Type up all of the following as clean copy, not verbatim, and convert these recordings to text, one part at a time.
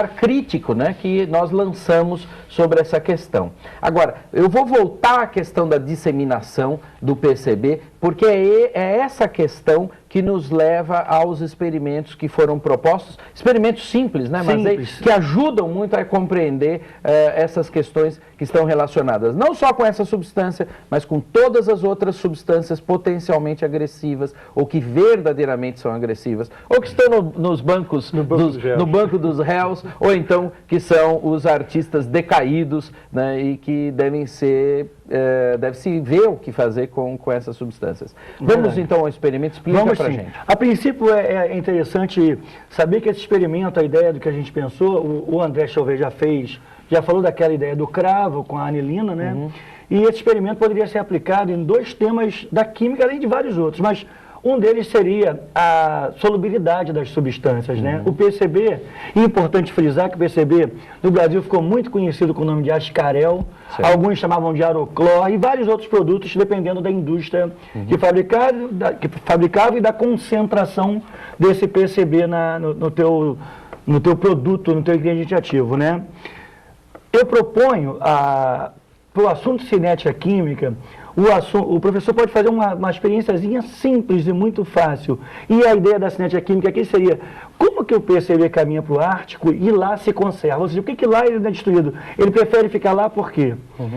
crítico, né, que nós lançamos sobre essa questão. Agora, eu vou voltar à questão da disseminação do PCB, porque é essa questão que nos leva aos experimentos que foram propostos, experimentos simples, né, mas aí, que ajudam muito a compreender essas questões que estão relacionadas, não só com essa substância, mas com todas as outras substâncias potencialmente agressivas, ou que verdadeiramente são agressivas, ou que estão nos bancos, no banco dos réus, ou então que são os artistas decaídos, né, e que deve-se ver o que fazer com essas substâncias. Vamos então ao experimento, explica pra gente. A princípio é interessante saber que esse experimento, a ideia do que a gente pensou, o André Chauvet já falou daquela ideia do cravo com a anilina, né? E esse experimento poderia ser aplicado em 2 temas da química, além de vários outros, mas um deles seria a solubilidade das substâncias, né? O PCB, é importante frisar que o PCB no Brasil ficou muito conhecido com o nome de ascarel, alguns chamavam de aroclor e vários outros produtos, dependendo da indústria que fabricava e da concentração desse PCB no teu produto, no teu ingrediente ativo, né? Eu proponho, para o assunto cinética química, o professor pode fazer uma experiênciazinha simples e muito fácil. E a ideia da cinética química aqui seria, como que o PCB caminha para o Ártico e lá se conserva? Ou seja, por que lá ele não é destruído? Ele prefere ficar lá por quê?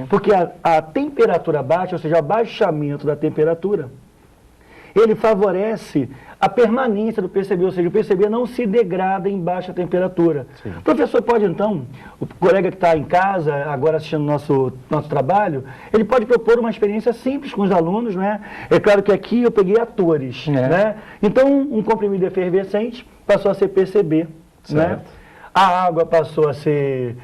Porque a temperatura baixa, ou seja, o abaixamento da temperatura, ele favorece a permanência do PCB, ou seja, o PCB não se degrada em baixa temperatura. O professor pode, então, o colega que está em casa, agora assistindo nosso trabalho, ele pode propor uma experiência simples com os alunos, né? É claro que aqui eu peguei atores, né? Então, um comprimido efervescente passou a ser PCB, né? A água passou a ser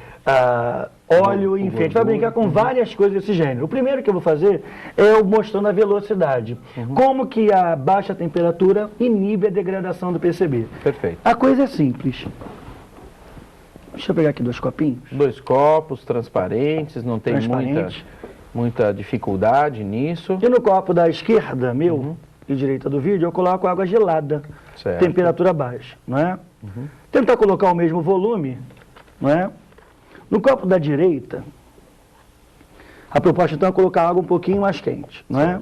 óleo, enfim, a gente vai brincar com várias coisas desse gênero. O primeiro que eu vou fazer é eu mostrando a velocidade. Como que a baixa temperatura inibe a degradação do PCB. Perfeito. A coisa é simples. Deixa eu pegar aqui 2 copinhos. 2 copos transparentes, não tem muita dificuldade nisso. E no copo da esquerda, meu, e direita do vídeo, eu coloco água gelada, temperatura baixa, não é? Tentar colocar o mesmo volume, não é? No copo da direita, a proposta então é colocar água um pouquinho mais quente, não é?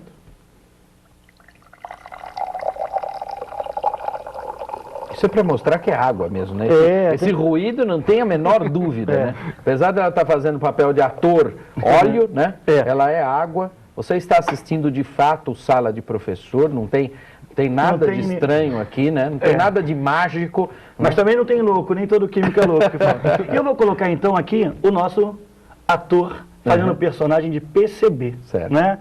Isso é para mostrar que é água mesmo, né? Esse ruído não tem a menor dúvida, né? Apesar dela estar fazendo papel de ator óleo, né? Ela é água. Você está assistindo de fato o Sala de Professor, não tem nada de estranho aqui, né? Não tem nada de mágico. Mas também não tem louco, nem todo químico é louco. E eu vou colocar então aqui o nosso ator fazendo o personagem de PCB, né?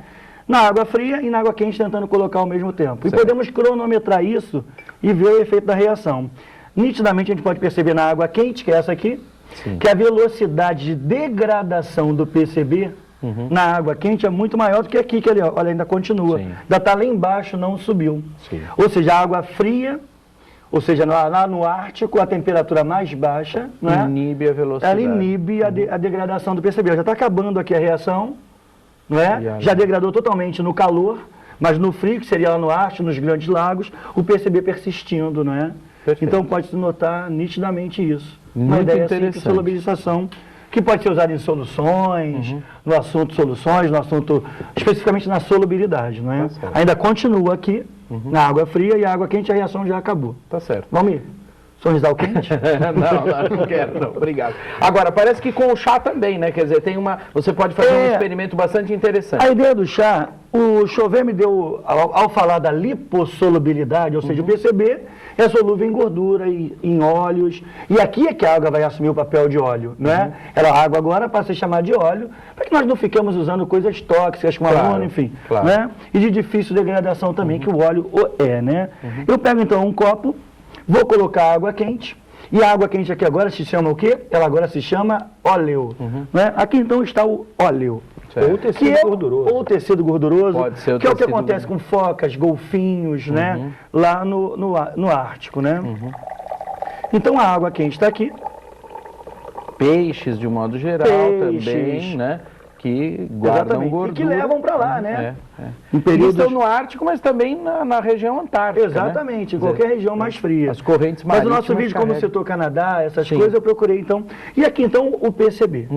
Na água fria e na água quente tentando colocar ao mesmo tempo. E podemos cronometrar isso e ver o efeito da reação. Nitidamente a gente pode perceber na água quente, que é essa aqui, que a velocidade de degradação do PCB na água quente é muito maior do que aqui, que ele, olha, ainda continua. Ainda está lá embaixo, não subiu. Ou seja, a água fria, ou seja, lá no Ártico, a temperatura mais baixa, né, inibe a velocidade. Ela inibe a degradação do PCB. Já está acabando aqui a reação, não é? Já degradou totalmente no calor, mas no frio, que seria lá no Ártico, nos grandes lagos, o PCB persistindo, não é? Então pode-se notar nitidamente isso. Uma ideia simples de solubilização, que pode ser usado em soluções, no assunto soluções, no assunto, especificamente na solubilidade, não é? Ainda continua aqui, na água fria e a água quente, a reação já acabou. Tá certo. Vamos ir. Sorrisal o quente? não quero, não. Obrigado. Agora, parece que com o chá também, né? Quer dizer, você pode fazer um experimento bastante interessante. A ideia do chá, o Chauvet me deu, ao falar da lipossolubilidade, ou seja, o PCB é solúvel em gordura e em óleos. E aqui é que a água vai assumir o papel de óleo, né? A água agora passa a ser chamada de óleo, para que nós não fiquemos usando coisas tóxicas como aluno, enfim. Né? E de difícil degradação também, que o óleo é, né? Eu pego então um copo, vou colocar água quente, e a água quente aqui agora se chama o quê? Ela agora se chama óleo. Né? Aqui então está o óleo. Ou tecido gorduroso. Ou tecido gorduroso, Pode ser que é o que acontece com focas, golfinhos, né? Lá no Ártico, né? Então a água quente está aqui. Peixes, de um modo geral, também, né? que guardam gordura. E que levam para lá, né? Em períodos... estão no Ártico, mas também na região antártica. Exatamente, em qualquer região mais fria. As correntes marítimas. Mas o nosso vídeo, como citou Canadá, essas coisas, eu procurei então. E aqui então o PCB.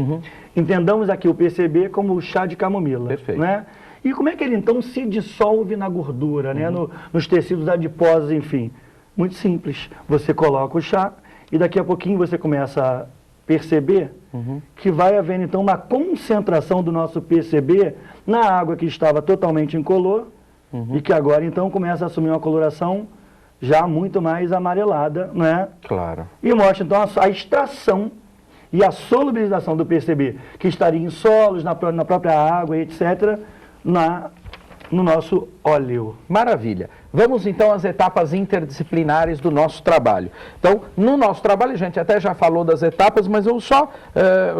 Entendamos aqui o PCB como o chá de camomila. Perfeito. Né? E como é que ele então se dissolve na gordura, né? Nos tecidos adiposos, enfim? Muito simples. Você coloca o chá e daqui a pouquinho você começa a perceber que vai havendo então uma concentração do nosso PCB na água que estava totalmente incolor e que agora então começa a assumir uma coloração já muito mais amarelada, né? Claro. E mostra então a extração e a solubilização do PCB, que estaria em solos, na própria água, etc., no nosso óleo. Maravilha. Vamos então às etapas interdisciplinares do nosso trabalho. Então, no nosso trabalho, a gente até já falou das etapas, mas eu vou só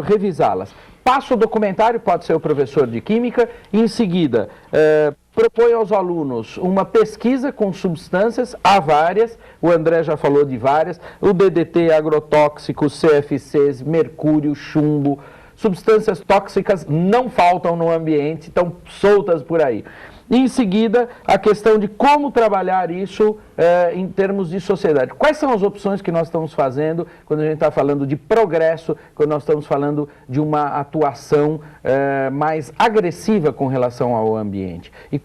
revisá-las. Passa o documentário, pode ser o professor de Química, e em seguida propõe aos alunos uma pesquisa com substâncias, há várias, o André já falou de várias, o DDT, agrotóxicos, CFCs, mercúrio, chumbo, substâncias tóxicas não faltam no ambiente, estão soltas por aí. E em seguida, a questão de como trabalhar isso em termos de sociedade. Quais são as opções que nós estamos fazendo quando a gente está falando de progresso, quando nós estamos falando de uma atuação mais agressiva com relação ao ambiente? E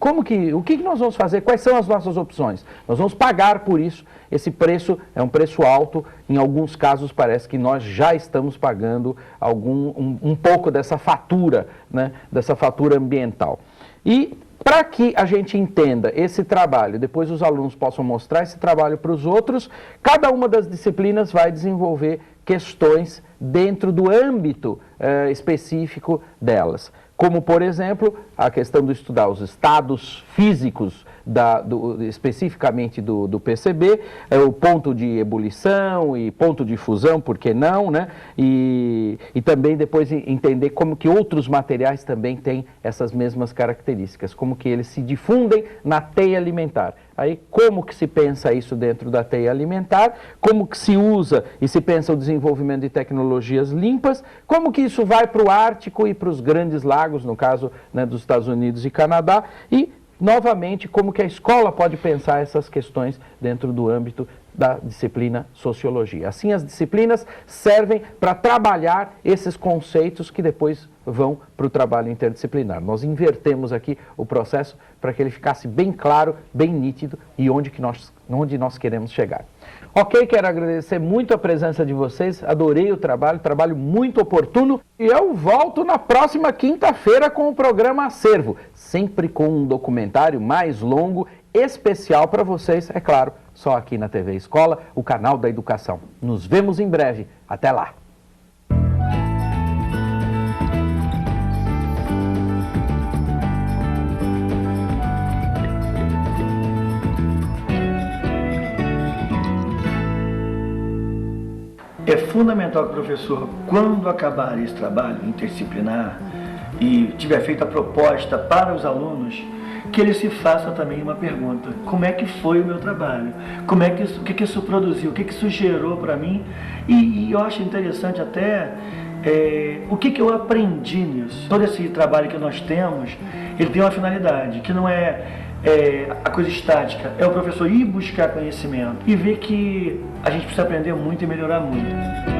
o que nós vamos fazer? Quais são as nossas opções? Nós vamos pagar por isso. Esse preço é um preço alto. Em alguns casos, parece que nós já estamos pagando um pouco dessa fatura, né, dessa fatura ambiental. E para que a gente entenda esse trabalho, depois os alunos possam mostrar esse trabalho para os outros, cada uma das disciplinas vai desenvolver questões dentro do âmbito específico delas. Como, por exemplo, a questão de estudar os estados físicos, especificamente do PCB, o ponto de ebulição e ponto de fusão, por que não, né? E também depois entender como que outros materiais também têm essas mesmas características, como que eles se difundem na teia alimentar. Aí, como que se pensa isso dentro da teia alimentar, como que se usa e se pensa o desenvolvimento de tecnologias limpas, como que isso vai para o Ártico e para os grandes lagos, no caso, né, dos Estados Unidos e Canadá, e novamente, como que a escola pode pensar essas questões dentro do âmbito da disciplina Sociologia. Assim, as disciplinas servem para trabalhar esses conceitos que depois vão para o trabalho interdisciplinar. Nós invertemos aqui o processo para que ele ficasse bem claro, bem nítido e onde nós queremos chegar. Ok, quero agradecer muito a presença de vocês, adorei o trabalho muito oportuno, e eu volto na próxima quinta-feira com o programa Acervo, sempre com um documentário mais longo, especial para vocês, é claro, só aqui na TV Escola, o canal da educação. Nos vemos em breve, até lá! É fundamental que o professor, quando acabar esse trabalho interdisciplinar e tiver feito a proposta para os alunos, que ele se faça também uma pergunta: como é que foi o meu trabalho? O que isso produziu? O que isso gerou para mim? E eu acho interessante até o que eu aprendi nisso. Todo esse trabalho que nós temos, ele tem uma finalidade, que não é a coisa estática, é o professor ir buscar conhecimento e ver que a gente precisa aprender muito e melhorar muito.